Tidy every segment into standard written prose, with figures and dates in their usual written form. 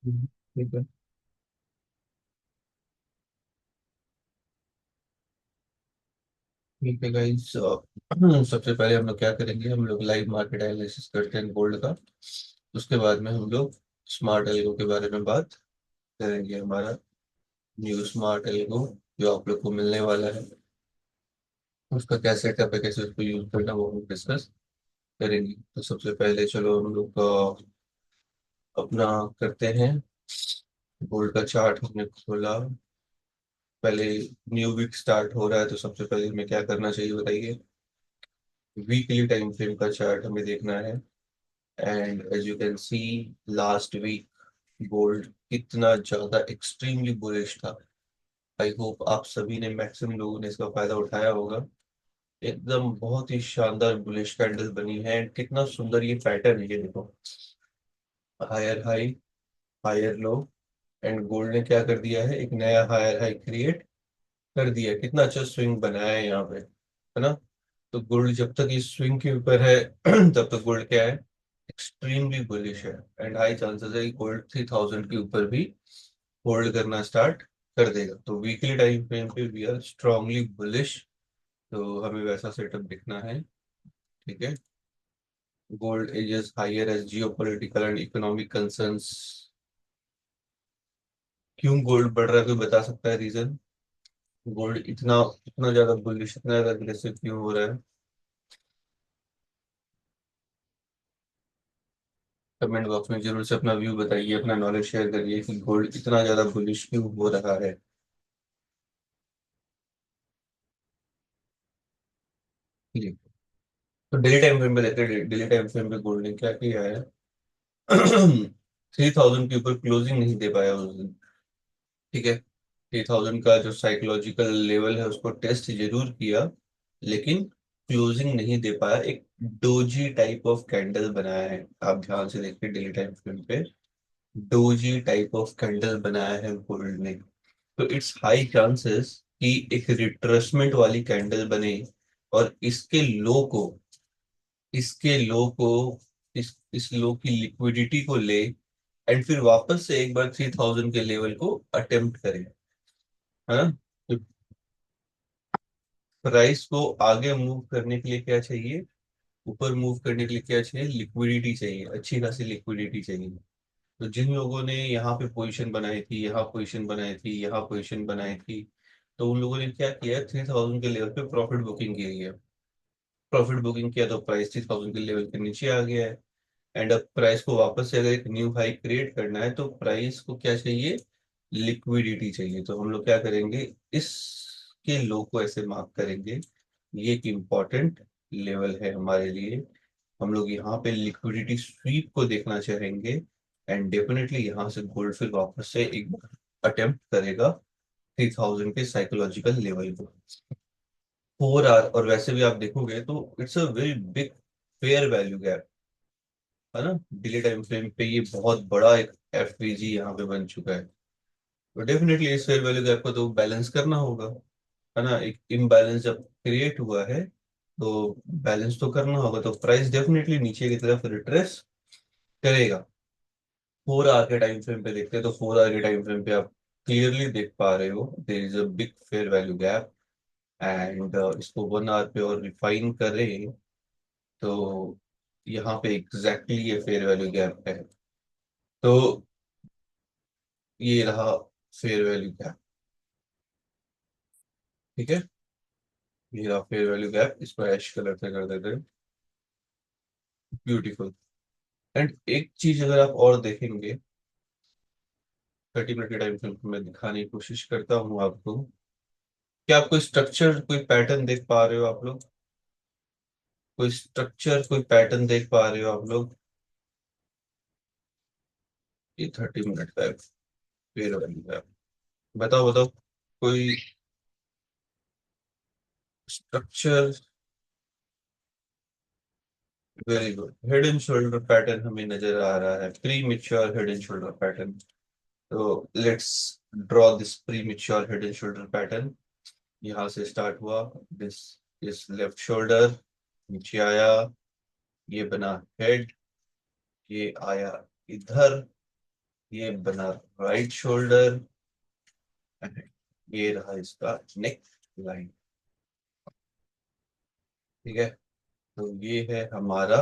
ठीक है। ठीक है गाइस, सबसे पहले हम लोग क्या करेंगे, हम लोग लाइव मार्केट एनालिसिस करते हैं गोल्ड का। उसके बाद में हम लोग स्मार्ट एल्गो के बारे में बात करेंगे। हमारा न्यू स्मार्ट एल्गो जो आप लोग को मिलने वाला है, उसका क्या सेटअप है, कैसे उसको यूज करना, वो हम डिस्कस करेंगे। तो सबसे पहले चलो हम लोग अपना करते हैं। गोल्ड का चार्ट हमने खोला। पहले न्यू वीक स्टार्ट हो रहा है, तो सबसे पहले हमें क्या करना चाहिए बताइए। वीकली टाइम फ्रेम का चार्ट हमें देखना है। And as you can see, last week gold कितना ज्यादा एक्सट्रीमली बुलिश था। आई होप आप सभी ने, मैक्सिमम लोगों ने इसका फायदा उठाया होगा। एकदम बहुत ही शानदार बुलिश कैंडल बनी है। एंड कितना सुंदर ये पैटर्न है, ये देखो। Higher high, higher low, and gold ने क्या कर दिया है, एक नया हायर हाई क्रिएट कर दिया है। कितना अच्छा स्विंग बनाया है यहाँ पे, है ना। तो गोल्ड जब तक इस स्विंग के ऊपर है तब तक गोल्ड क्या है, एक्सट्रीमली बुलिश है। एंड हाई चांसेस है कि गोल्ड 3000 के ऊपर भी होल्ड करना स्टार्ट कर देगा। तो वीकली टाइम फ्रेम पे वी आर स्ट्रांगली बुलिश। तो हमें वैसा सेटअप दिखना है। ठीक है। Gold edges higher as geopolitical and economic concerns. क्यों गोल्ड बढ़ रहा है, कोई बता सकता है रीजन? गोल्ड इतना इतना ज्यादा बुलिश, इतना ज्यादा अग्रेसिव क्यों हो रहा है? कमेंट बॉक्स में जरूर से अपना व्यू बताइए, अपना नॉलेज शेयर करिए कि गोल्ड इतना ज्यादा बुलिश क्यों हो रहा है। जी। तो डेली टाइम फ्रेम पे देखते हैं। डेली टाइम फ्रेम पे गोल्ड ने क्या किया है, 3000 के ऊपर क्लोजिंग नहीं दे पाया उस दिन। ठीक है। 3000 का जो साइकोलॉजिकल लेवल है उसको टेस्ट जरूर किया, लेकिन क्लोजिंग नहीं दे पाया। एक डोजी टाइप ऑफ कैंडल बनाया है। आप ध्यान से देखिए डेली टाइम फ्रेम पे, डोजी टाइप ऑफ कैंडल बनाया है गोल्ड ने। तो इट्स हाई चांसेस कि एक रिट्रेसमेंट वाली कैंडल बने, और इसके लो को इस लो की लिक्विडिटी को ले, एंड फिर वापस से एक बार 3000 के लेवल को अटेम्प्ट करे, है ना। तो प्राइस को आगे मूव करने के लिए क्या चाहिए, ऊपर मूव करने के लिए क्या चाहिए, लिक्विडिटी चाहिए, अच्छी खासी लिक्विडिटी चाहिए। तो जिन लोगों ने यहाँ पे पोजीशन बनाई थी, यहाँ पोजीशन बनाई थी, यहाँ पोजीशन बनाई थी, तो उन लोगों ने क्या किया, 3000 के लेवल पे प्रॉफिट बुकिंग की है। प्रॉफिट बुकिंग किया तो प्राइस 3000 के लेवल के नीचे आ गया है। एंड अब प्राइस को वापस से अगर एक न्यू हाई क्रिएट करना है, तो प्राइस को क्या चाहिए, लिक्विडिटी चाहिए। तो हम लोग क्या करेंगे, इसके लो को ऐसे मार्क करेंगे। ये एक इम्पॉर्टेंट लेवल है हमारे लिए। हम लोग यहाँ पे लिक्विडिटी स्वीप को देखना चाहेंगे। एंड डेफिनेटली यहाँ से गोल्ड फिर वापस से एक बार अटेम्प्ट करेगा 3000 के साइकोलॉजिकल लेवल को। 4 आवर, और वैसे भी आप देखोगे तो it's a very big fair value gap, है ना। डिले टाइम फ्रेम पे ये बहुत बड़ा एक एफवीजी यहाँ पे बन चुका है। तो डेफिनेटली इस फेयर वैल्यू गैप को तो बैलेंस करना होगा, है ना। एक इम्बैलेंस जब क्रिएट हुआ है, तो बैलेंस तो करना होगा। तो प्राइस डेफिनेटली नीचे की तरफ रिट्रेस करेगा। 4 आवर के टाइम फ्रेम पे देखते हैं, तो 4 आवर के टाइम फ्रेम पे आप क्लियरली देख पा रहे हो there is a big fair value gap. And इसको 1 आवर पे और रिफाइन करें, तो यहाँ पे एग्जैक्टली ये फेयर वैल्यू गैप है। तो ये रहा फेयर वैल्यू गैप। ठीक है। ये रहा फेयर वैल्यू गैप, इसको ऐश कलर से कर देते हैं। ब्यूटीफुल। एंड एक चीज अगर आप और देखेंगे, 30 मिनट के टाइम फ्रेम में दिखाने की कोशिश करता हूँ आपको। क्या आप कोई स्ट्रक्चर, कोई पैटर्न देख पा रहे हो आप लोग? कोई स्ट्रक्चर, कोई पैटर्न देख पा रहे हो आप लोग? ये 30 मिनट का है, फेयर वैल्यू गैप। बताओ बताओ, कोई structure? Very good. Head and shoulder pattern हमें नजर आ रहा है, premature head and shoulder pattern. तो let's draw this premature head and shoulder pattern. यहाँ से स्टार्ट हुआ, दिस इस लेफ्ट शोल्डर, नीचे आया, ये बना हेड, ये आया इधर, ये बना राइट शोल्डर, ये रहा इसका नेक लाइन। ठीक है, तो ये है हमारा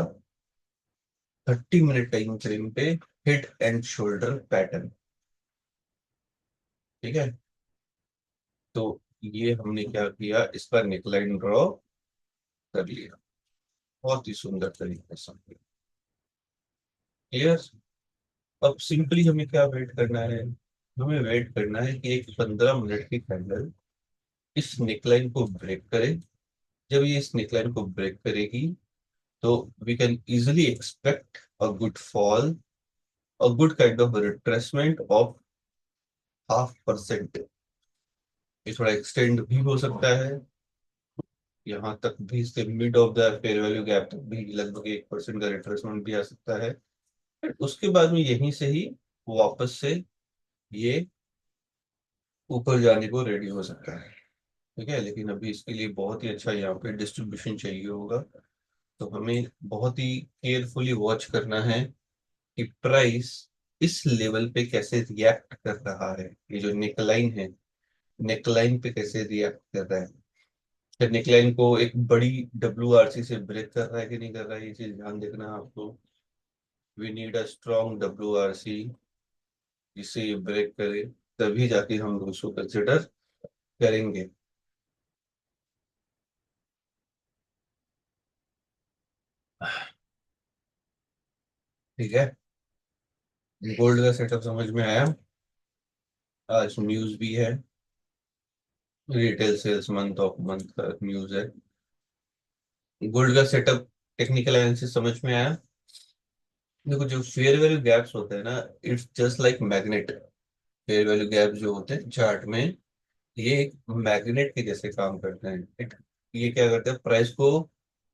30 मिनट टाइम फ्रेम पे हेड एंड शोल्डर पैटर्न। ठीक है, तो ये हमने क्या किया, इसका नेकलाइन ड्रॉ कर लिया बहुत ही सुंदर तरीके से। क्लियर। अब सिंपली हमें क्या वेट करना है, हमें वेट करना है कि एक 15 मिनट की कैंडल इस नेकलाइन को ब्रेक करे। जब ये इस नेकलाइन को ब्रेक करेगी तो we can easily expect a good fall, a good kind of retracement of 0.5%। ये थोड़ा एक्सटेंड भी हो सकता है, यहाँ तक भी, इसके mid of the fair value gap तक भी लगभग 1% का रिट्रेसमेंट भी आ सकता है। फिर उसके बाद में यहीं से ही वापस से ये ऊपर जाने को रेडी हो सकता है। ठीक है, लेकिन अभी इसके लिए बहुत ही अच्छा यहाँ पे डिस्ट्रीब्यूशन चाहिए होगा। तो हमें बहुत ही केयरफुली वॉच करना है कि प्राइस इस लेवल पे कैसे रिएक्ट कर रहा है, ये जो नेकलाइन है, नेकलाइन पे कैसे रिएक्ट कर रहा है। फिर नेकलाइन को एक बड़ी WRC से ब्रेक कर रहा है कि नहीं कर रहा है, ये चीज ध्यान देखना है आपको। We need a strong WRC जिससे ये ब्रेक करे, तभी जाके हम उसको कंसिडर करेंगे। ठीक है, गोल्ड का सेटअप समझ में आया। आज न्यूज भी है, retail sales month of month का न्यूज है। गोल्ड का सेटअप, टेक्निकल एनालिसिस समझ में आया। देखो जो फेयर वैल्यू गैप्स होते हैं ना, it's just like magnet. Fair value gap जो होते हैं चार्ट में, ये एक मैग्नेट के जैसे काम करते हैं। ये क्या करते हैं, प्राइस को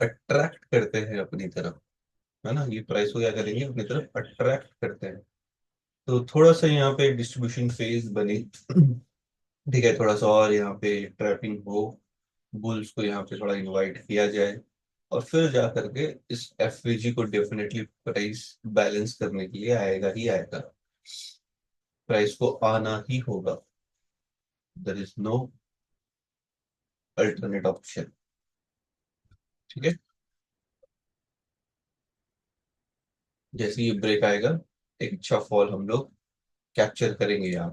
अट्रैक्ट करते हैं अपनी तरफ। है ना, ये प्राइस को क्या करेंगे, अपनी तरफ अट्रैक्ट करते हैं। तो थोड़ा सा यहाँ पे डिस्ट्रीब्यूशन फेज बने। ठीक है, थोड़ा सा और यहाँ पे ट्रैपिंग हो, बुल्स को यहाँ पे थोड़ा इनवाइट किया जाए, और फिर जा करके इस एफवीजी को डेफिनेटली प्राइस बैलेंस करने के लिए आएगा ही आएगा। प्राइस को आना ही होगा, there is no alternate option. ठीक है, जैसे ये ब्रेक आएगा, एक अच्छा फॉल हम लोग कैप्चर करेंगे यहाँ।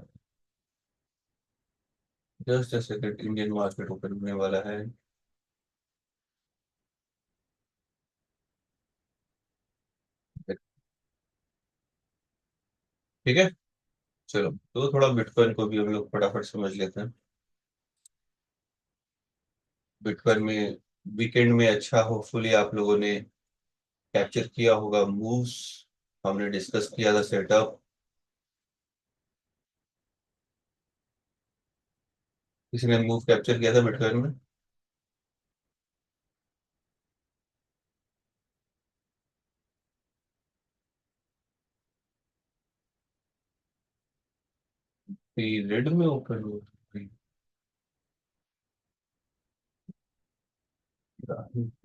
Just a second, Indian market open होने वाला है। ठीक है, चलो तो थोड़ा बिटकॉइन को भी हम लोग फटाफट समझ लेते हैं। बिटकॉइन में वीकेंड में अच्छा, होपफुली आप लोगों ने कैप्चर किया होगा मूव्स। हमने डिस्कस किया था सेटअप। किसी ने मूव कैप्चर किया था बिटकॉइन में? रेड में ओपन हो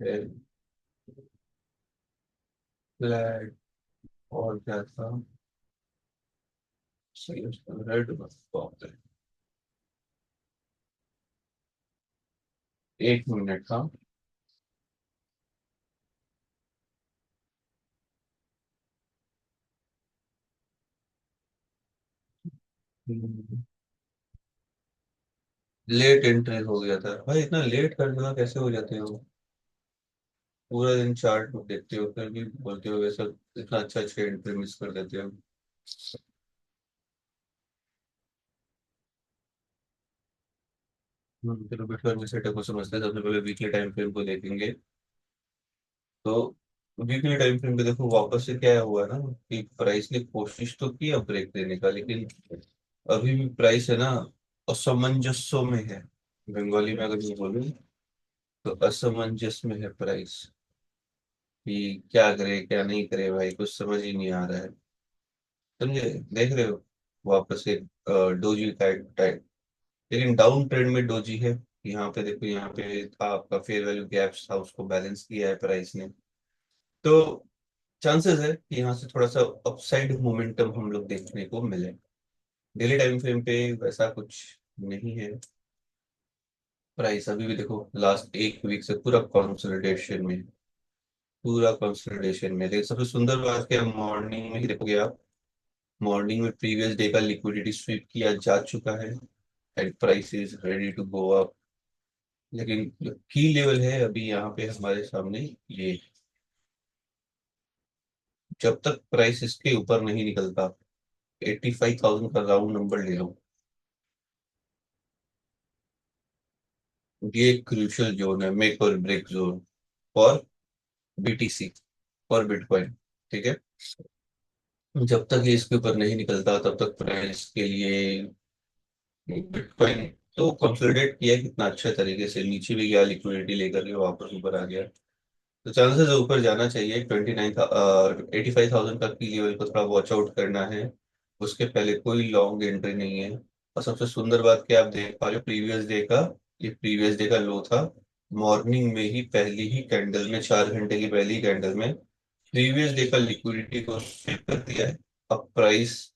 है, फ्लैट, और क्या था, सही उसका रेड बस बहुत है। 1 मिनट था। लेट एंट्री हो गया था भाई, इतना लेट करना कैसे हो जाते हो? पूरा दिन चार्ट में देखते हो फिर भी बोलते हो वैसा, इतना अच्छा अच्छा एंट्री मिस कर देते हो। चलो बिटकॉइन के सेटअप को समझते हैं। सबसे पहले वीकली टाइम फ्रेम को देखेंगे। तो वीकली टाइम फ्रेम पे देखो, वापस से क्या हुआ ना, कि प्राइस ने कोशिश तो की अब ब्रेक देने का, लेकिन अभी भी प्राइस है ना, असमंजस्य में है। बंगाली में अगर मैं बोलूँ तो असमंजस में है प्राइस, कि क्या करे क्या नहीं करे, भाई कुछ समझ ही नहीं आ रहा है। समझे, देख रहे हो, वापस एक डोजी टाइप, लेकिन डाउन ट्रेंड में डोजी है। यहाँ पे देखो, यहाँ पे था आपका फेयर वैल्यू गैप्स था, उसको बैलेंस किया है प्राइस ने। तो चांसेस है कि यहाँ से थोड़ा सा अपसाइड मोमेंटम हम लोग देखने को मिले। डेली टाइम फ्रेम पे वैसा कुछ नहीं है। प्राइस अभी भी देखो लास्ट एक वीक से पूरा कंसोलिडेशन में, पूरा कंसोलिडेशन में। लेकिन सबसे सुंदर बात क्या, मॉर्निंग में ही देखोगे आप, मॉर्निंग में प्रीवियस डे का लिक्विडिटी स्वीप किया जा चुका है and price is ready to go up. लेकिन जो की लेवल है अभी यहाँ पे हमारे सामने, ये जब तक प्राइस इसके ऊपर नहीं निकलता, 85,000 का राउंड नंबर ले लो, ये क्रूशियल जोन है, मेक और break zone for BTC, for bitcoin. ठीक है, जब तक ये इसके ऊपर नहीं निकलता तब तक प्राइस के लिए, बिटकॉइन तो कंसोलिडेट किया कितना अच्छे तरीके से, नीचे भी गया लिक्विडिटी लेकर के वापस ऊपर आ गया। तो चांसेस है ऊपर जाना चाहिए। 85,000 का की लेवल को थोड़ा वॉच आउट करना है। उसके पहले कोई लॉन्ग एंट्री नहीं है। और सबसे सुंदर बात क्या आप देख पा रहे हो, प्रीवियस डे का, ये प्रीवियस डे का लो था। मॉर्निंग में ही पहली ही कैंडल में, 4 घंटे की पहली कैंडल में प्रीवियस डे का लिक्विडिटी को स्वीप कर दिया है। अब प्राइस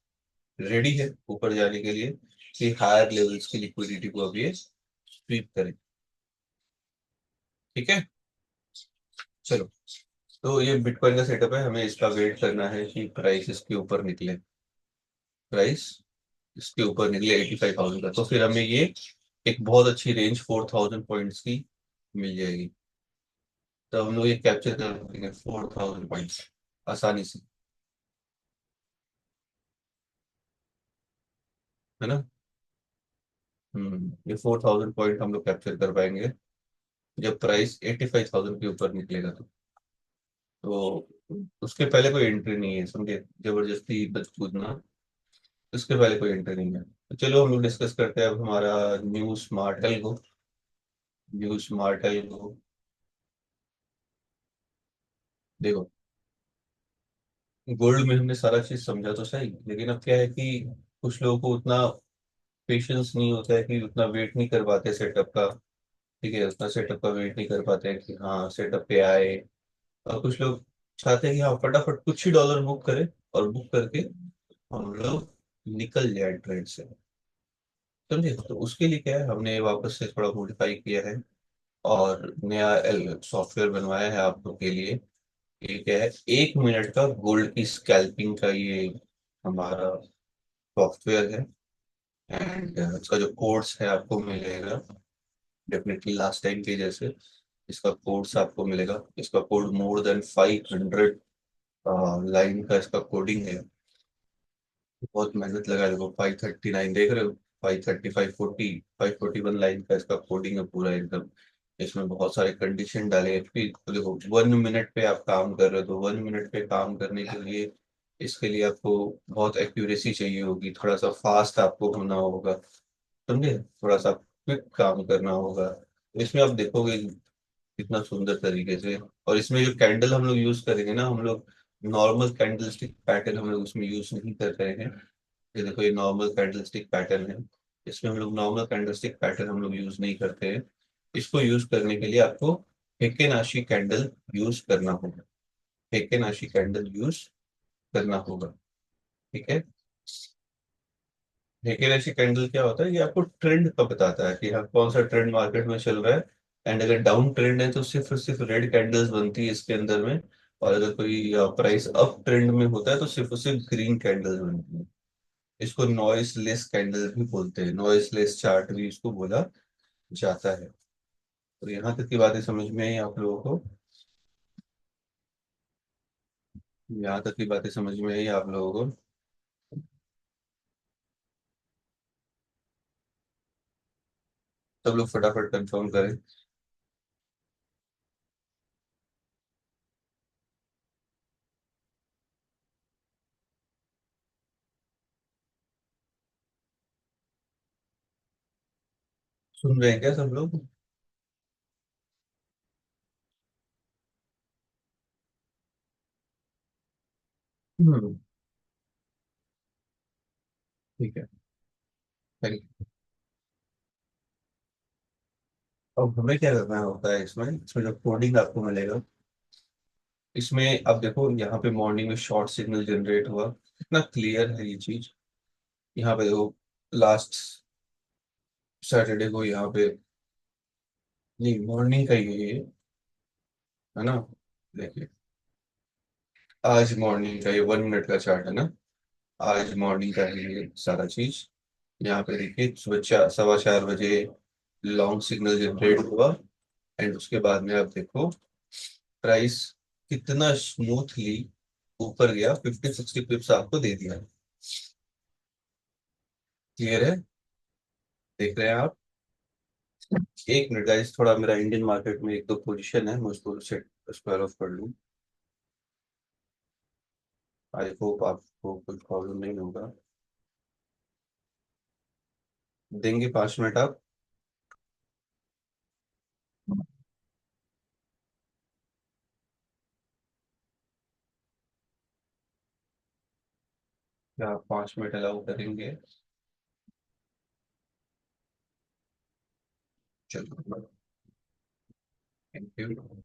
रेडी है ऊपर जाने के लिए कि हायर लेवल्स की लिक्विडिटी को अब ये स्वीप करें। ठीक है, चलो। तो ये बिटकॉइन का सेटअप है, हमें इसका वेट करना है कि प्राइस इसके ऊपर निकले। प्राइस इसके ऊपर निकले 85,000 का, तो फिर हमें ये एक बहुत अच्छी रेंज 4,000 पॉइंट्स की मिल जाएगी। तो हम लोग ये कैप्चर कर लेंगे 4,000 पॉइंट्स आसानी से, है ना। ये 4,000 पॉइंट हम लोग कैप्चर कर पाएंगे जब प्राइस 85,000 के ऊपर निकलेगा। तो उसके पहले कोई एंट्री नहीं है, समझे, जबरदस्ती बच कूदना, उसके पहले कोई एंट्री नहीं है। तो चलो हम लोग डिस्कस करते हैं अब हमारा न्यू स्मार्टल को, न्यू स्मार्टल को। देखो, गोल्ड में हमने सारा चीज समझा तो सही, लेकिन अब क्या है कि कुछ लोगों को उतना पेशेंस नहीं होता है कि उतना वेट नहीं कर पाते सेटअप का। ठीक है, उतना सेटअप का वेट नहीं कर पाते हैं कि हाँ सेटअप पे आए। और कुछ लोग चाहते हैं कि हाँ फटाफट कुछ ही डॉलर बुक करें और बुक करके हम लोग निकल जाए ट्रेड से। समझे, तो उसके लिए क्या है, हमने वापस से थोड़ा मॉडिफाई किया है और नया सॉफ्टवेयर बनवाया है आप लोग के लिए। ये क्या है, 1 मिनट का गोल्ड की स्कैल्पिंग का ये हमारा सॉफ्टवेयर है। एंड इसका जो कोर्स है आपको मिलेगा डेफिनेटली लास्ट टाइम के जैसे, इसका कोर्स आपको मिलेगा। इसका कोड मोर देन 500 लाइन का इसका कोडिंग है। बहुत मेहनत लगा है, देखो 539 देख रहे हो, 530, 540, 541 लाइन का इसका कोडिंग है पूरा एकदम। इसमें बहुत सारे कंडीशन डाले हैं, फिर तो देखो 1 मिनट पे आप काम कर रहे हो, तो 1 मिनट पे काम करने के लिए इसके लिए आपको बहुत एक्यूरेसी चाहिए होगी, थोड़ा सा फास्ट आपको होना होगा, समझे, थोड़ा सा क्विक काम करना होगा। इसमें आप देखोगे कितना सुंदर तरीके से। और इसमें जो कैंडल हम लोग यूज करेंगे ना, हम लोग नॉर्मल कैंडल स्टिक पैटर्न हम लोग उसमें यूज नहीं कर रहे हैं। ये देखो, ये नॉर्मल कैंडलस्टिक पैटर्न है। इसमें हम लोग नॉर्मल कैंडलस्टिक पैटर्न हम लोग यूज नहीं करते हैं। इसको यूज करने के लिए आपको हेकेनाशी कैंडल यूज करना होगा, हेकेनाशी कैंडल यूज करना होगा। ठीक है, हेकेनाशी कैंडल क्या होता है, ये आपको ट्रेंड का बताता है कि हाँ कौन सा ट्रेंड मार्केट में चल रहा है। एंड अगर डाउन ट्रेंड है तो सिर्फ और सिर्फ रेड कैंडल्स बनती है इसके अंदर में। और अगर कोई प्राइस अप ट्रेंड में होता है तो सिर्फ और सिर्फ ग्रीन कैंडल्स बनती है। इसको नॉइस लेस कैंडल भी बोलते हैं, नॉइस लेस चार्ट भी इसको बोला जाता है। तो यहाँ तक की बातें समझ में आई आप लोगों को, यहाँ तक की बातें समझ में आई आप लोगों को। सब लोग फटाफट कंफर्म करें। सुन रहे हैं क्या सब लोग? हम्म, ठीक है, थैंक यू। अब हमें क्या करना होता है इसमें, इसमें जो कोडिंग आपको मिलेगा, इसमें अब देखो यहाँ पे मॉर्निंग में शॉर्ट सिग्नल जनरेट हुआ, कितना क्लियर है ये चीज। यहाँ पे देखो, लास्ट सैटरडे को यहाँ पे, नहीं मॉर्निंग का ही है ये, है ना। देखिए, आज मॉर्निंग का ये 1 मिनट का चार्ट है ना। आज मॉर्निंग का है ये सारा चीज। यहाँ पे देखिए, सुबह 4, 4:15 बजे लॉन्ग सिग्नल जनरेट हुआ। एंड उसके बाद में आप देखो, प्राइस कितना स्मूथली ऊपर गया, 50-60 पिप्स आपको दे दिया। क्लियर है, देख रहे हैं आप। 1 मिनट गाइस, थोड़ा मेरा इंडियन मार्केट में एक दो पोजीशन है, मैं उसको सेट स्क्वायर ऑफ कर लूँ। आई होप आपको कोई प्रॉब्लम नहीं होगा। देंगे 5 मिनट आप। क्या आप 5 मिनट अलाउ करेंगे? चलो, थैंक यू।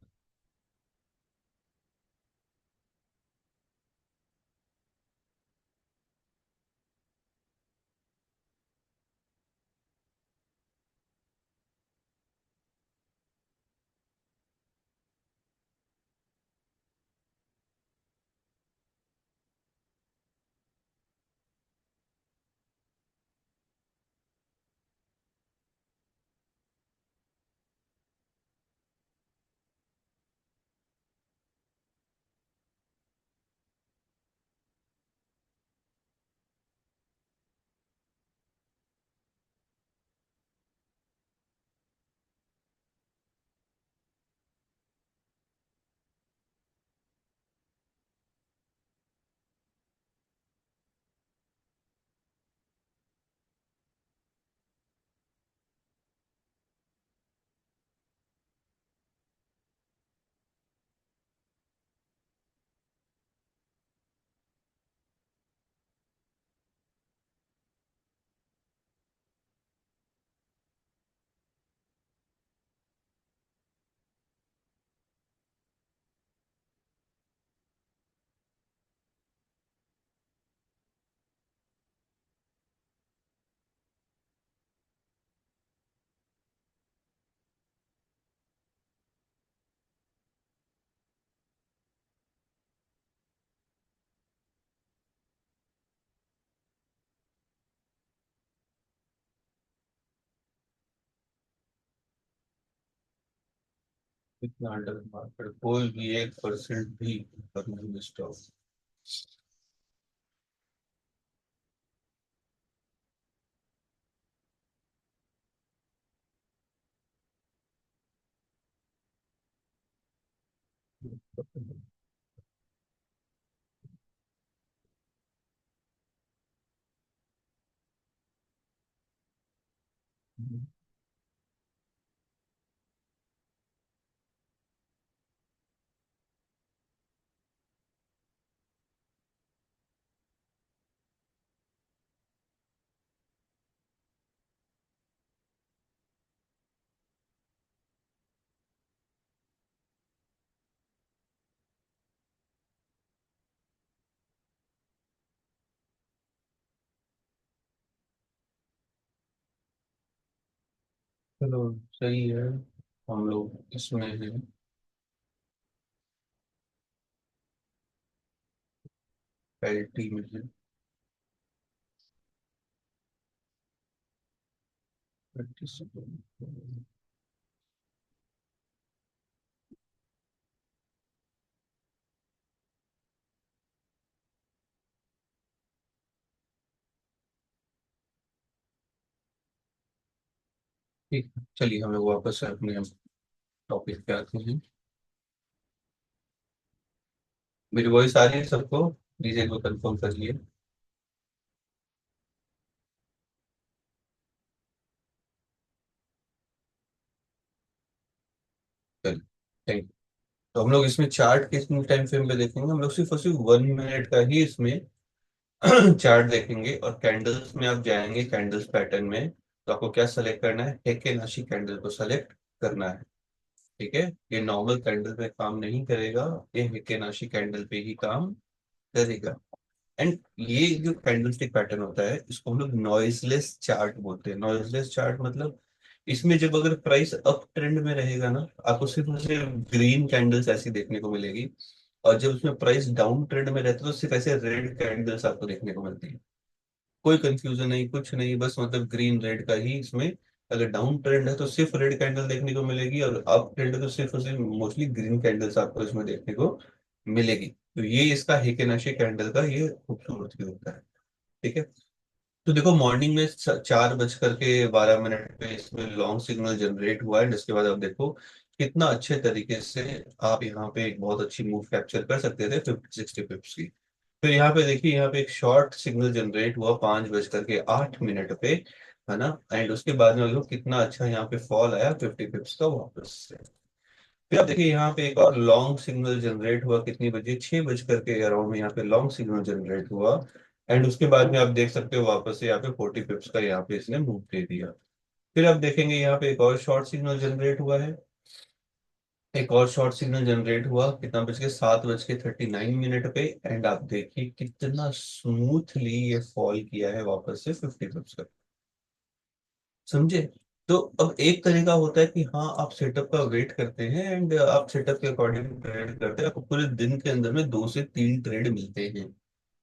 इतना अंडर मार्केट, कोई भी 1% भी ऊपर नहीं स्टॉक। चलो, सही है। हम लोग इसमें हैं, पैरिटी में है। 30 सेकंड। ठीक है, चलिए हम लोग वापस से अपने टॉपिक पे आते हैं। मेरी वॉइस आ रही है सबको? प्लीज एक बार कंफर्म करिए। चलिए, थैंक यू। तो हम लोग इसमें चार्ट किस टाइम फ्रेम पे देखेंगे? हम लोग सिर्फ और सिर्फ 1 मिनट का ही इसमें चार्ट देखेंगे। और कैंडल्स में आप जाएंगे, कैंडल्स पैटर्न में, तो आपको क्या सेलेक्ट करना है? हेकेनाशी कैंडल को सेलेक्ट करना है। ठीक है, ये नॉर्मल कैंडल पे काम नहीं करेगा, ये हेकेनाशी कैंडल पे ही काम करेगा। एंड ये जो कैंडलस्टिक पैटर्न होता है इसको हम लोग नॉइजलेस चार्ट बोलते हैं। नॉइजलेस चार्ट मतलब इसमें जब अगर प्राइस अप ट्रेंड में रहेगा ना, आपको सिर्फ और सिर्फ ग्रीन कैंडल्स ऐसी देखने को मिलेगी। और जब उसमें प्राइस डाउन ट्रेंड में रहता है तो सिर्फ ऐसे रेड कैंडल्स आपको देखने को मिलती है। कोई कंफ्यूजन नहीं, कुछ नहीं, बस मतलब ग्रीन रेड का ही इसमें। अगर डाउन ट्रेंड है तो सिर्फ रेड कैंडल देखने को मिलेगी, और अप ट्रेंड है तो सिर्फ और सिर्फ मोस्टली ग्रीन कैंडल्स आपको इसमें देखने को मिलेगी। तो ये इसका हेकेनाशी कैंडल का ये खूबसूरती होता है। ठीक है। तो देखो मॉर्निंग में 4:12 पे इसमें लॉन्ग सिग्नल जनरेट हुआ है, जिसके बाद आप देखो कितना अच्छे तरीके से आप यहाँ पे एक बहुत अच्छी मूव कैप्चर कर सकते थे 50-60 पिप्स की। फिर यहाँ पे देखिए, यहाँ पे एक शॉर्ट सिग्नल जनरेट हुआ 5:08 पे, है ना। एंड उसके बाद में देखो कितना अच्छा यहाँ पे फॉल आया 50 पिप्स का वापस से। फिर आप देखिए यहाँ पे एक और लॉन्ग सिग्नल जनरेट हुआ कितनी बजे, 6 बज के अराउंड में यहाँ पे लॉन्ग सिग्नल जनरेट हुआ। एंड उसके बाद में आप देख सकते हो वापस से यहाँ पे 40 पिप्स का यहाँ पे इसने मूव दे दिया। फिर आप देखेंगे यहाँ पे एक और शॉर्ट सिग्नल जनरेट हुआ है। एक और शॉर्ट सिग्नल जनरेट हुआ कितना बज के, 7:39 पे। एंड आप देखिए कितना स्मूथली ये फॉल किया है वापस से 50 पिप्स का। समझे। तो अब एक तरीका होता है कि हाँ आप सेटअप का वेट करते हैं एंड आप सेटअप के अकॉर्डिंग ट्रेड करते हैं, आपको पूरे दिन के अंदर में 2 से 3 ट्रेड मिलते हैं।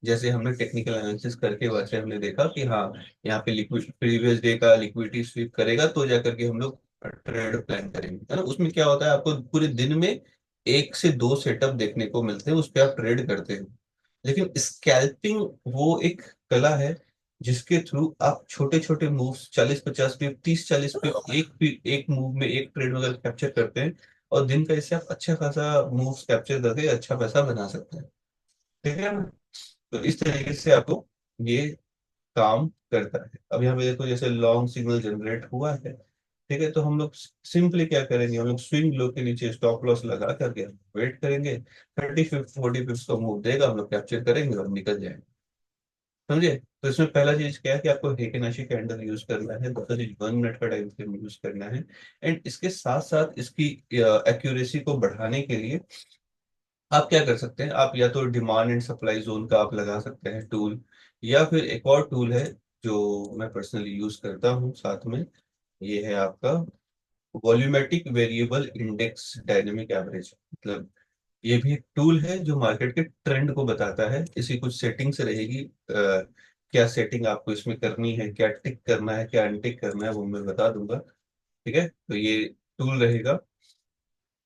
जैसे हमने टेक्निकल एनालिसिस करके वैसे हमने देखा कि हाँ यहाँ पे लिक्विड प्रीवियस डे का लिक्विडिटी स्वीप करेगा तो जाकर के हम लोग ट्रेड प्लान करेंगे, है ना। उसमें क्या होता है, आपको पूरे दिन में 1 से 2 सेटअप देखने को मिलते हैं, उस पर आप ट्रेड करते हैं। लेकिन स्कैल्पिंग वो एक कला है जिसके थ्रू आप छोटे छोटे मूव्स 40-50 पिप, 30-40 पिप एक मूव में एक ट्रेड में अगर कैप्चर करते हैं, और दिन का इससे आप अच्छा खासा मूव्स कैप्चर करके अच्छा पैसा बना सकते हैं। ठीक है ना। तो इस तरीके से आपको ये काम करता है। अब यहाँ पे देखो जैसे लॉन्ग सिग्नल जनरेट हुआ है, ठीक है, तो हम लोग सिंपली क्या करेंगे, हम लोग स्विंग लो के नीचे स्टॉप लॉस लगा करके वेट करेंगे। 30-40 पिप्स का मूव देगा, हम लोग कैप्चर करेंगे और निकल जाएंगे। समझे। तो इसमें पहला चीज क्या है कि आपको हेकेनाशी कैंडल यूज करना है, दूसरा चीज 1 मिनट का टाइम फ्रेम यूज करना है। एंड इसके साथ साथ इसकी एक्यूरेसी को बढ़ाने के लिए आप क्या कर सकते हैं, आप या तो डिमांड एंड सप्लाई जोन का आप लगा सकते हैं टूल, या फिर एक और टूल है जो मैं पर्सनली यूज करता हूँ साथ में, ये है आपका वॉल्यूमेटिक वेरिएबल इंडेक्स डायनेमिक एवरेज। मतलब ये भी एक टूल है जो मार्केट के ट्रेंड को बताता है। इसकी कुछ सेटिंग्स रहेगी, क्या सेटिंग आपको इसमें करनी है, क्या टिक करना है, क्या अनटिक करना है, वो मैं बता दूंगा। ठीक है, तो ये टूल रहेगा।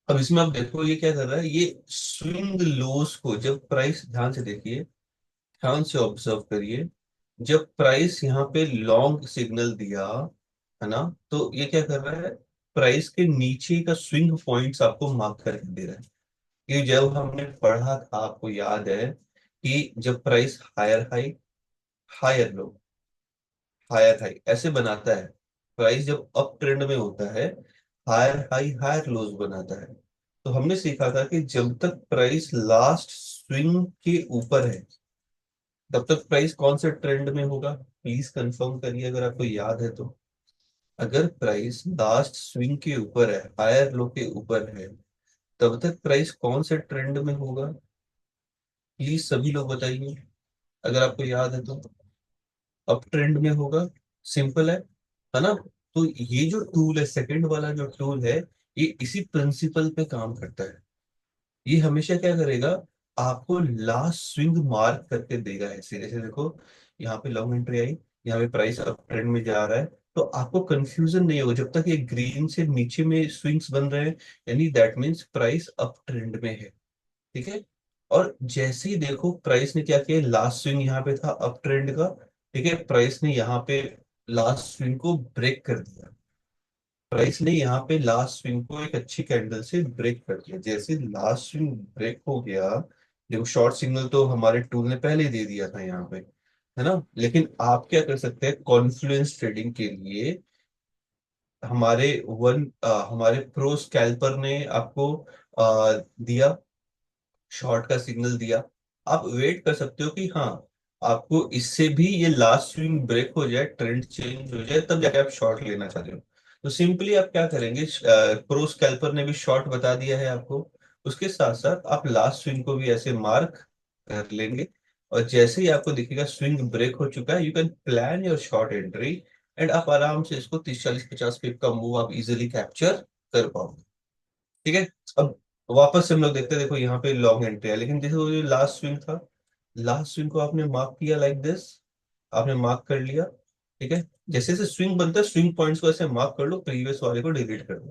अब इसमें आप देखो ये क्या कर रहा है, ये स्विंग लोस को, जब प्राइस, ध्यान से देखिए, ध्यान से ऑब्जर्व करिए, जब प्राइस यहाँ पे लॉन्ग सिग्नल दिया, है ना, तो ये क्या कर रहा है, प्राइस के नीचे का स्विंग पॉइंट्स आपको मार्क करके दे रहा है। कि जब हमने पढ़ा था आपको याद है कि जब price higher high, higher low, higher high ऐसे बनाता है, प्राइस जब अप ट्रेंड में होता है हायर हाई हायर लोज बनाता है। तो हमने सीखा था कि जब तक प्राइस लास्ट स्विंग के ऊपर है तब तक प्राइस कौन से ट्रेंड में होगा, प्लीज कंफर्म करिए अगर आपको याद है तो। अगर प्राइस लास्ट स्विंग के ऊपर है, हायर लो के ऊपर है, तब तक प्राइस कौन से ट्रेंड में होगा, प्लीज सभी लोग बताइए अगर आपको याद है तो। अप ट्रेंड में होगा, सिंपल है ना। तो ये जो टूल है, सेकंड वाला जो टूल है, ये इसी प्रिंसिपल पे काम करता है। ये हमेशा क्या करेगा, आपको लास्ट स्विंग मार्क करके देगा ऐसे, जैसे देखो यहाँ पे लॉन्ग एंट्री आई, यहाँ पे प्राइस अप ट्रेंड में जा रहा है, तो आपको कंफ्यूजन नहीं होगा जब तक ये ग्रीन से नीचे में स्विंग्स बन रहे हैं, यानी that means price up trend में है। ठीक है। और जैसे ही देखो प्राइस ने क्या किया, लास्ट स्विंग यहाँ पे था अप ट्रेंड का, ठीक है, प्राइस ने यहाँ पे लास्ट स्विंग को ब्रेक कर दिया। प्राइस ने यहाँ पे लास्ट स्विंग को एक अच्छी कैंडल से ब्रेक कर दिया। जैसे लास्ट स्विंग ब्रेक हो गया, देखो शॉर्ट सिग्नल तो हमारे टूल ने पहले ही दे दिया था यहाँ पे, है ना। लेकिन आप क्या कर सकते हैं, कॉन्फ्लुएंस ट्रेडिंग के लिए हमारे प्रो स्कैल्पर ने आपको दिया, शॉर्ट का सिग्नल दिया। आप वेट कर सकते हो कि हाँ आपको इससे भी ये लास्ट स्विंग ब्रेक हो जाए, ट्रेंड चेंज हो जाए, तब जाके आप शॉर्ट लेना चाहते हो। तो सिंपली आप क्या करेंगे, प्रो स्कैल्पर ने भी शॉर्ट बता दिया है आपको, उसके साथ साथ आप लास्ट स्विंग को भी ऐसे मार्क कर लेंगे, और जैसे ही आपको दिखेगा स्विंग ब्रेक हो चुका है, you can plan your short entry, and आप आराम से इसको 30 40 50 पिप का मूव आप इजिली कैप्चर कर पाओगे। ठीक है। अब वापस से हम लोग देखते हैं, देखो यहाँ पे लॉन्ग एंट्री है, लेकिन देखो जो लास्ट स्विंग था, लास्ट स्विंग को आपने मार्क किया लाइक दिस, आपने मार्क कर लिया। ठीक है। जैसे जैसे स्विंग बनता है, स्विंग पॉइंट्स को ऐसे मार्क कर लो, प्रीवियस वाले को डिलीट कर दो।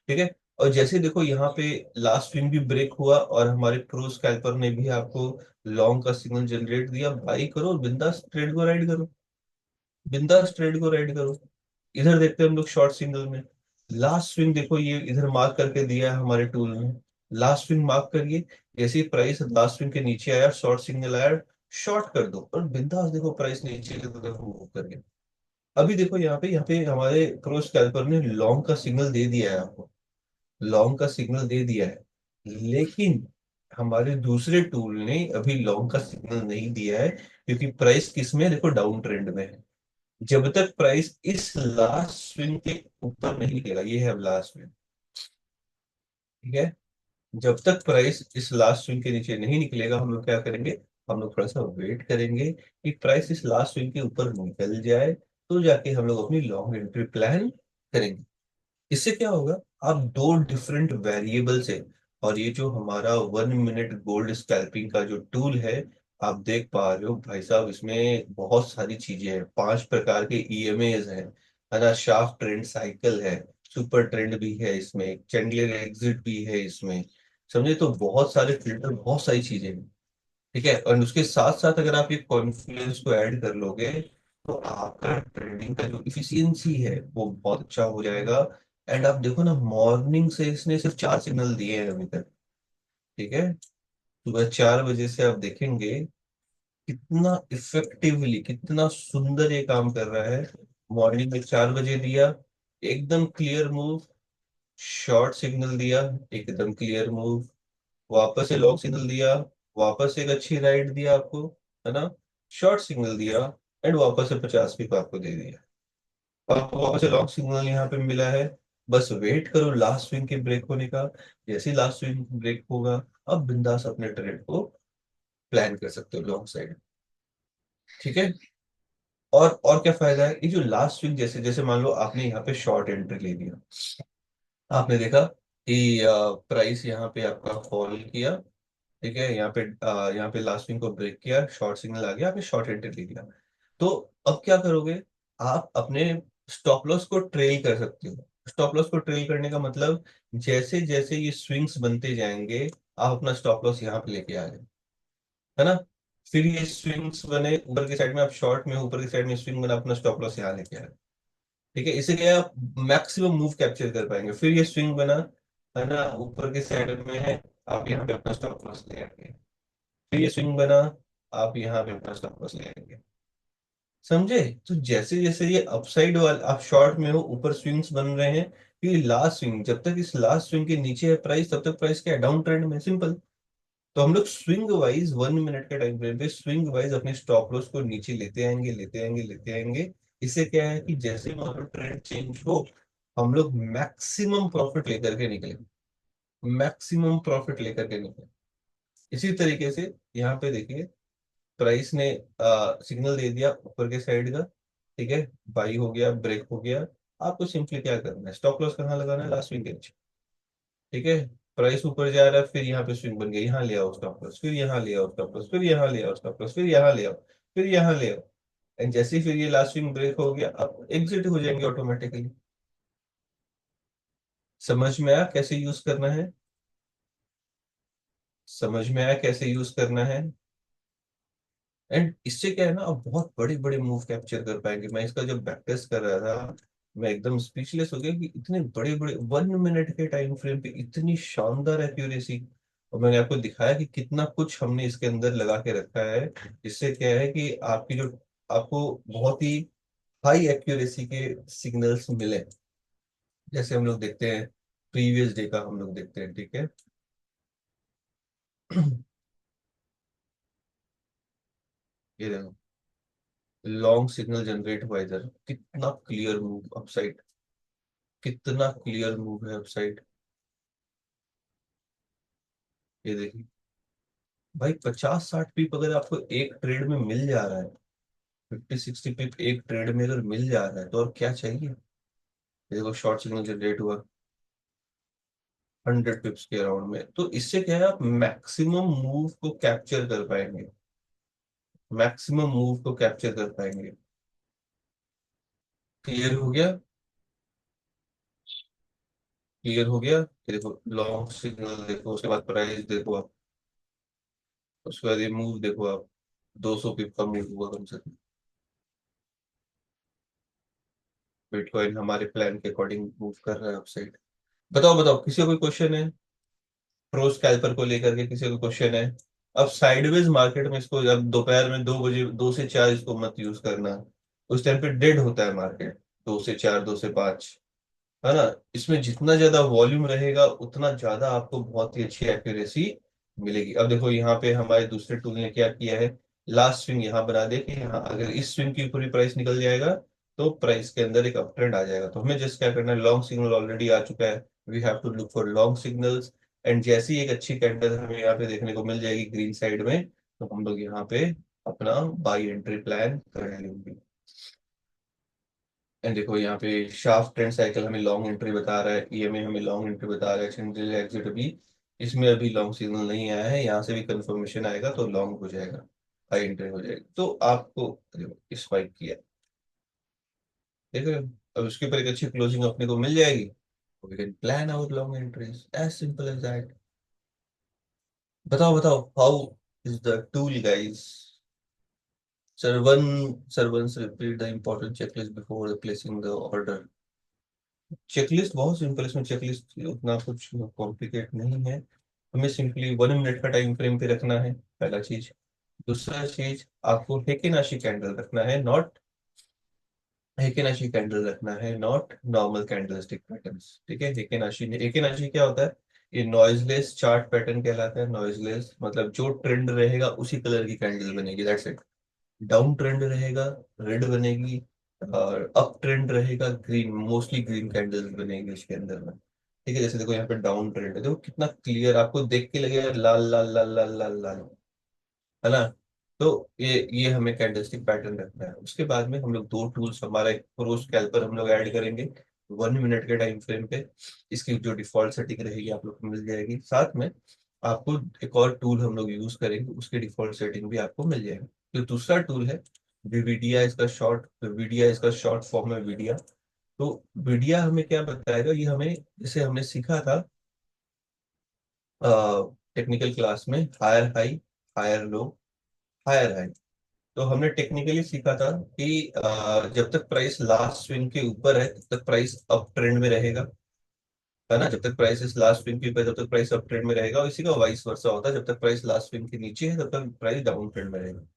ठीक है। और जैसे देखो यहाँ पे लास्ट स्विंग भी ब्रेक हुआ, और हमारे प्रो स्कैल्पर ने भी आपको लॉन्ग का सिग्नल जनरेट दिया, बाई करो और बिंदास ट्रेड को राइड करो, बिंदास ट्रेड को राइड करो। इधर देखते हैं हम लोग शॉर्ट सिग्नल में, लास्ट स्विंग देखो ये इधर मार्क करके दिया है हमारे टूल में, लास्ट स्विंग मार्क करिए, जैसे ही प्राइस लास्ट स्विंग के नीचे आया, शॉर्ट सिग्नल आया, शॉर्ट कर दो, और बिंदास देखो प्राइस नीचे की तरफ मूव कर गया। अभी देखो यहाँ पे हमारे प्रो स्कैल्पर ने लॉन्ग का सिग्नल दे दिया है आपको, लॉन्ग का सिग्नल दे दिया है, लेकिन हमारे दूसरे टूल ने अभी लॉन्ग का सिग्नल नहीं दिया है, क्योंकि प्राइस किस में है? देखो डाउन ट्रेंड में है। जब तक प्राइस इस लास्ट स्विंग के ऊपर नहीं निकलेगा, ये है अब लास्ट स्विंग। ठीक है। जब तक प्राइस इस लास्ट स्विंग के नीचे नहीं निकलेगा, हम लोग क्या करेंगे, हम लोग थोड़ा सा वेट करेंगे कि प्राइस इस लास्ट स्विंग के ऊपर निकल जाए, तो जाके हम लोग अपनी लॉन्ग एंट्री प्लान करेंगे। इससे क्या होगा, आप दो डिफरेंट वेरिएबल से, और ये जो हमारा 1 मिनट गोल्ड स्कैल्पिंग का जो टूल है, आप देख पा रहे हो भाई साहब, इसमें बहुत सारी चीजें हैं, 5 प्रकार के ईएमएज हैं, है ना, शार्प ट्रेंड साइकिल है, सुपर ट्रेंड भी है इसमें, चैंडलर एग्जिट भी है इसमें, समझे, तो बहुत सारे फिल्टर, बहुत सारी चीजें हैं। ठीक है। और उसके साथ साथ अगर आप ये कॉन्फ्लुएंस को ऐड कर लोगे, तो आपका ट्रेडिंग का जो इफिशियंसी है वो बहुत अच्छा हो जाएगा। एंड आप देखो ना, मॉर्निंग से इसने सिर्फ 4 सिग्नल दिए हैं अभी तक। ठीक है। सुबह 4 बजे से आप देखेंगे कितना इफेक्टिवली, कितना सुंदर ये काम कर रहा है। मॉर्निंग में 4 बजे दिया, एकदम क्लियर मूव, शॉर्ट सिग्नल दिया, एकदम क्लियर मूव, वापस से लॉन्ग सिग्नल दिया, वापस से एक अच्छी राइड दिया आपको, है ना, शॉर्ट सिग्नल दिया, एंड वापस से 50 पिप आपको दे दिया। आपको वापस से लॉन्ग सिग्नल यहाँ पे मिला है। बस वेट करो लास्ट स्विंग के ब्रेक होने का, जैसे ही लास्ट स्विंग ब्रेक होगा, अब बिंदास अपने ट्रेड को प्लान कर सकते हो लॉन्ग साइड। ठीक है। और क्या फायदा है, ये जो लास्ट स्विंग, जैसे जैसे मान लो आपने यहाँ पे शॉर्ट एंट्री ले लिया, आपने देखा कि प्राइस यहाँ पे आपका फॉल किया। ठीक है। यहाँ पे लास्ट विंग को ब्रेक किया, शॉर्ट सिग्नल आ गया, आपने शॉर्ट एंट्री ले लिया। तो अब क्या करोगे, आप अपने स्टॉप लॉस को ट्रेल कर सकते हो। स्टॉप लॉस को ट्रेल करने का मतलब, जैसे जैसे ये स्विंग्स बनते जाएंगे, आप अपना स्टॉप लॉस यहाँ पे लेके आ जाए, है ना, फिर ये स्विंग्स बने ऊपर की साइड में, आप शॉर्ट में ऊपर की साइड में स्विंग बना, अपना स्टॉप लॉस यहाँ लेके आए। ठीक है। इससे क्या है, आप मैक्सिमम मूव कैप्चर कर पाएंगे। फिर ये स्विंग बना, है ना, ऊपर की साइड में है, आप यहाँ पे अपना स्टॉप लॉस ले आएंगे। फिर ये स्विंग बना, आप यहाँ पे अपना स्टॉप लॉस ले आएंगे। समझे। तो जैसे जैसे ये अपसाइड वाला आप शॉर्ट में हो, ऊपर स्विंग्स बन रहे हैं, ये लास्ट स्विंग, जब तक इस लास्ट स्विंग के नीचे है प्राइस, तब तक प्राइस क्या है, डाउन ट्रेंड में, सिंपल। तो हम लोग स्विंग वाइज 1 मिनट के टाइम फ्रेम पे स्विंग वाइज अपने स्टॉप लॉस को नीचे लेते आएंगे, लेते आएंगे, लेते आएंगे। इससे क्या है कि जैसे ही हमारा ट्रेंड चेंज हो, हम लोग मैक्सिमम प्रॉफिट लेकर के निकले, मैक्सिमम प्रॉफिट लेकर के निकले। इसी तरीके से यहाँ पे देखिए, प्राइस ने सिग्नल दे दिया ऊपर के साइड का। ठीक है। बाई हो गया, ब्रेक हो गया, आपको सिंपली क्या करना है, स्टॉप लॉस कहाँ लगाना है, लास्ट स्विंग के नीचे। ठीक है। प्राइस ऊपर जा रहा है, फिर यहाँ पे स्विंग बन गया, यहाँ ले आओ स्टॉप लॉस, फिर यहाँ ले आओ स्टॉप लॉस, फिर यहाँ ले आओ स्टॉप लॉस, फिर यहाँ ले आओ, फिर यहाँ ले आओ। एंड जैसे ही फिर ये लास्ट स्विंग ब्रेक हो गया, अब एग्जिट हो जाएंगे ऑटोमेटिकली। समझ में आया कैसे यूज करना है, समझ में आया कैसे यूज करना है। एंड इससे क्या है ना, आप बहुत बड़े बड़े मूव कैप्चर कर पाएंगे। मैं इसका जब प्रैक्टिस कर रहा था, मैं एकदम स्पीचलेस हो गया कि इतने बड़े बड़े 1 मिनट के टाइम फ्रेम पे इतनी शानदार एक्यूरेसी। और मैंने आपको दिखाया कि कितना कुछ हमने इसके अंदर लगा के रखा है। इससे क्या है कि आपकी जो, आपको बहुत ही हाई एक्यूरेसी के सिग्नल्स मिले, जैसे हम लोग देखते हैं, प्रीवियस डे का हम लोग देखते हैं। ठीक है। ये देखो, लॉन्ग सिग्नल जनरेट हुआ इधर, कितना क्लियर मूव अपसाइड, कितना क्लियर मूव है अपसाइड। ये देखिए भाई, 50-60 पिप अगर आपको एक ट्रेड में मिल जा रहा है, 50-60 पिप एक ट्रेड में अगर मिल जा रहा है, तो और क्या चाहिए। ये देखो शॉर्ट सिग्नल जनरेट हुआ 100 पिप्स के अराउंड में, तो इससे क्या है, आप मैक्सिमम मूव को कैप्चर कर पाएंगे, मैक्सिमम मूव को कैप्चर कर पाएंगे। क्लियर हो गया, क्लियर हो गया। ये देखो लॉन्ग सिग्नल देखो, उसके बाद प्राइस देखो आप, उसके बाद ये मूव देखो आप, 200 पिप का मूव हुआ कम से कम। बिटकॉइन हमारे प्लान के अकॉर्डिंग मूव कर रहा है अपसाइड। बताओ बताओ, किसी को कोई क्वेश्चन है, प्रो स्कैल्पर को लेकर के किसी को क्वेश्चन है। अब साइडवेज मार्केट में इसको, अब दोपहर में 2 बजे, 2 से 4 इसको मत यूज करना। उस टाइम पे डेड होता है मार्केट, 2 से 4, 2 से 5, है ना। इसमें जितना ज्यादा वॉल्यूम रहेगा उतना ज्यादा आपको बहुत ही अच्छी एक्यूरेसी मिलेगी। अब देखो यहाँ पे हमारे दूसरे टूल ने क्या किया है, लास्ट स्विंग यहाँ बना दे कि यहाँ अगर इस स्विंग के ऊपर भी प्राइस निकल जाएगा तो प्राइस के अंदर एक अप ट्रेंड आ जाएगा। तो हमें जस्ट क्या करना है, लॉन्ग सिग्नल ऑलरेडी आ चुका है, we have to look for long signals. And जैसी एक अच्छी कैंडल हमें यहाँ पे देखने को मिल जाएगी ग्रीन साइड में, तो हम लोग यहाँ पे अपना बाई एंट्री प्लान कर लेंगे। एंड देखो यहाँ पे शाफ्ट ट्रेंड साइकिल हमें लॉन्ग एंट्री बता रहा है, ईएमए हमें लॉन्ग एंट्री बता रहा है, सेंट्रल एग्जिट भी, इसमें अभी लॉन्ग सिग्नल नहीं आया है, यहाँ से भी कंफर्मेशन आएगा तो लॉन्ग हो जाएगा, हाई एंट्री हो जाएगी। तो आपको देखो स्पाइक किया, देखो अब उसके ऊपर एक अच्छी क्लोजिंग अपने को मिल जाएगी, we can plan our long entries, as simple as that. बताओ बताओ, how is the tool guys. Sir, once repeat the important checklist before placing the order. Checklist बहुत सिंपल, इसमें चेकलिस्ट उतना कुछ कॉम्प्लिकेट नहीं है। हमें सिंपली 1 मिनट का टाइम फ्रेम पे रखना है, पहला चीज। दूसरा चीज, आपको हेकेनाशी कैंडल रखना है, नॉट हेकेनाशी कैंडल रखना है, not normal candle stick patterns. ठीक है, हेकेनाशी क्या होता है, ये नॉइजलेस चार्ट पैटर्न कहलाता है। नॉइजलेस मतलब जो ट्रेंड रहेगा उसी कलर की कैंडल बनेगी, दैट्स इट। डाउन ट्रेंड रहेगा, रेड बनेगी, और अप ट्रेंड रहेगा, ग्रीन, मोस्टली ग्रीन कैंडल्स बनेगी उसके अंदर में। ठीक है, जैसे देखो यहाँ पे डाउन ट्रेंड है, देखो कितना क्लियर आपको देख के लगेगा, लाल लाल लाल लाल लाल लाल, है ना। तो ये हमें कैंडलस्टिक पैटर्न रखना है। उसके बाद में हम लोग दो टूल्स, हमारा एक प्रो स्कैल्पर हम लोग ऐड करेंगे 1 मिनट के टाइम फ्रेम पे। इसकी जो डिफॉल्ट सेटिंग रहेगी आप लोग को मिल जाएगी, साथ में आपको एक और टूल हम लोग यूज करेंगे, उसकी डिफॉल्ट सेटिंग भी आपको मिल जाएगी। जो दूसरा टूल है वीडिया, इसका शॉर्ट, वीडिया इसका शॉर्ट फॉर्म है वीडिया। तो वीडिया हमें क्या बताएगा, ये हमें जैसे हमने सीखा था टेक्निकल क्लास में, higher high, higher low, higher high. तो हमने टेक्निकली सीखा था कि जब तक प्राइस लास्ट स्विंग के ऊपर है तब तक प्राइस अप ट्रेंड में रहेगा, है ना। जब तक प्राइस इस लास्ट स्विंग के ऊपर है, तब तक प्राइस अप ट्रेंड में रहेगा, और इसी का वाइस वर्सा होता है, जब तक प्राइस लास्ट स्विंग के नीचे है तब तक प्राइस डाउन ट्रेंड में रहेगा।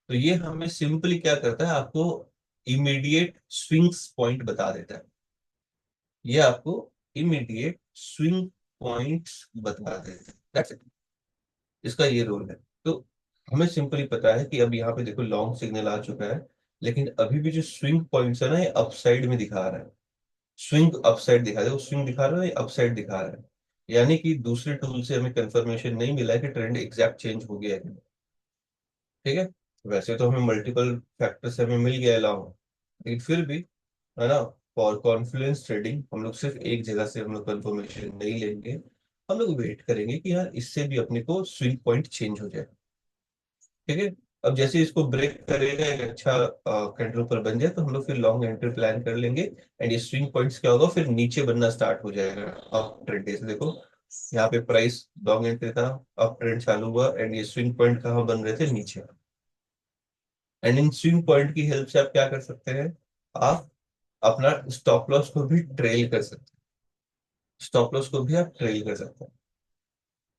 तो ये हमें सिंपली क्या करता है, आपको इमीडिएट स्विंग्स पॉइंट बता देता है। ये आपको इमीडिएट स्विंग पॉइंट्स बता देता है, That's it। इसका ये रोल है। तो हमें सिंपली पता है कि अब यहाँ पे देखो लॉन्ग सिग्नल आ चुका है, लेकिन अभी भी जो स्विंग पॉइंट्स है ना, ये अपसाइड में दिखा रहा है। स्विंग अपसाइड दिखा रहा है, वो स्विंग दिखा रहा है, अपसाइड दिखा रहा है। यानी कि दूसरे टूल से हमें कंफर्मेशन नहीं मिला है कि ट्रेंड एग्जैक्ट चेंज हो गया है कि नहीं। ठीक है, वैसे तो हमें मल्टीपल फैक्टर से हमें मिल गया लॉन्ग, लेकिन फिर भी, है ना, फॉर कॉन्फिडेंस ट्रेडिंग हम लोग सिर्फ एक जगह से हम लोग कंफर्मेशन नहीं लेंगे, हम लोग वेट करेंगे कि यार इससे भी अपने को स्विंग पॉइंट चेंज हो जाए। ठीक है, अब जैसे इसको ब्रेक करेगा, एक अच्छा कैंडल पर बन जाए, तो हम लोग फिर लॉन्ग एंट्री प्लान कर लेंगे। एंड ये स्विंग पॉइंट्स क्या होगा, फिर नीचे बनना स्टार्ट हो जाएगा अप ट्रेंड। जैसे देखो यहाँ पे प्राइस लॉन्ग एंट्री था, अप ट्रेंड चालू हुआ, एंड ये स्विंग पॉइंट कहाँ बन रहे थे, नीचे। एंड इन स्विंग पॉइंट की हेल्प से आप क्या कर सकते हैं, आप अपना स्टॉप लॉस को भी ट्रेल कर सकते हैं, स्टॉप लॉस को भी आप ट्रेल कर सकते हैं।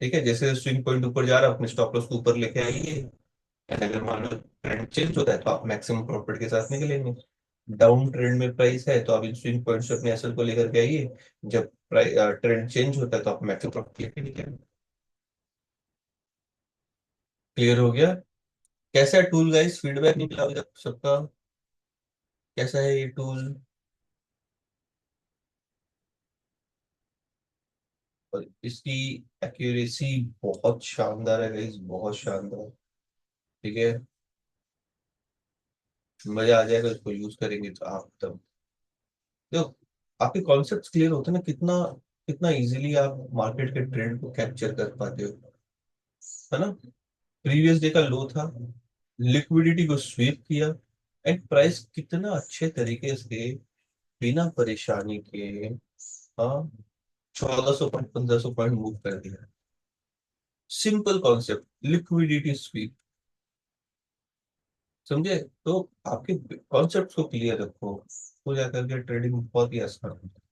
ठीक है, जैसे स्विंग पॉइंट ऊपर जा रहा है, अपने स्टॉप लॉस को ऊपर लेके आइए, एंड अगर मान लो ट्रेंड चेंज होता है तो आप मैक्सिमम प्रॉफिट के साथ निकलेंगे। डाउन ट्रेंड में प्राइस है तो आप इन स्विंग पॉइंट से अपने एसेट को लेकर के आइए, जब ट्रेंड चेंज होता है तो आप मैक्सिमम प्रॉफिट लेके निकलेंगे। क्लियर हो गया। कैसा है टूल गाइस, फीडबैक निकला अभी तक सबका, कैसा है ये टूल। और इसकी एक्यूरेसी बहुत शानदार है गाइस, बहुत शानदार। ठीक है, मजा आ जाएगा इसको यूज करेंगे तो आप तब। देखो, आपके कॉन्सेप्ट क्लियर होते हैं ना, कितना कितना इजीली आप मार्केट के ट्रेंड को कैप्चर कर पाते हो, है ना। प्रीवियस डे का लो था, लिक्विडिटी को स्वीप किया, एंड प्राइस कितना अच्छे तरीके से बिना परेशानी के, हाँ, 1400 पॉइंट 1500 पॉइंट मूव कर दिया। Simple concept, liquidity SVEEP. समझे? तो आपके कॉन्सेप्ट को क्लियर रखो, तो जाकर के ट्रेडिंग बहुत ही आसान होता है।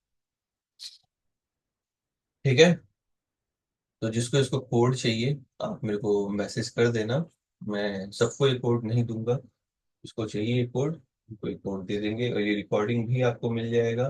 ठीक है, तो जिसको इसको कोड चाहिए आप मेरे को मैसेज कर देना। मैं सबको ये कोड नहीं दूंगा, जिसको चाहिए ये कोड, कोई कोड दे देंगे, और ये रिकॉर्डिंग भी आपको मिल जाएगा।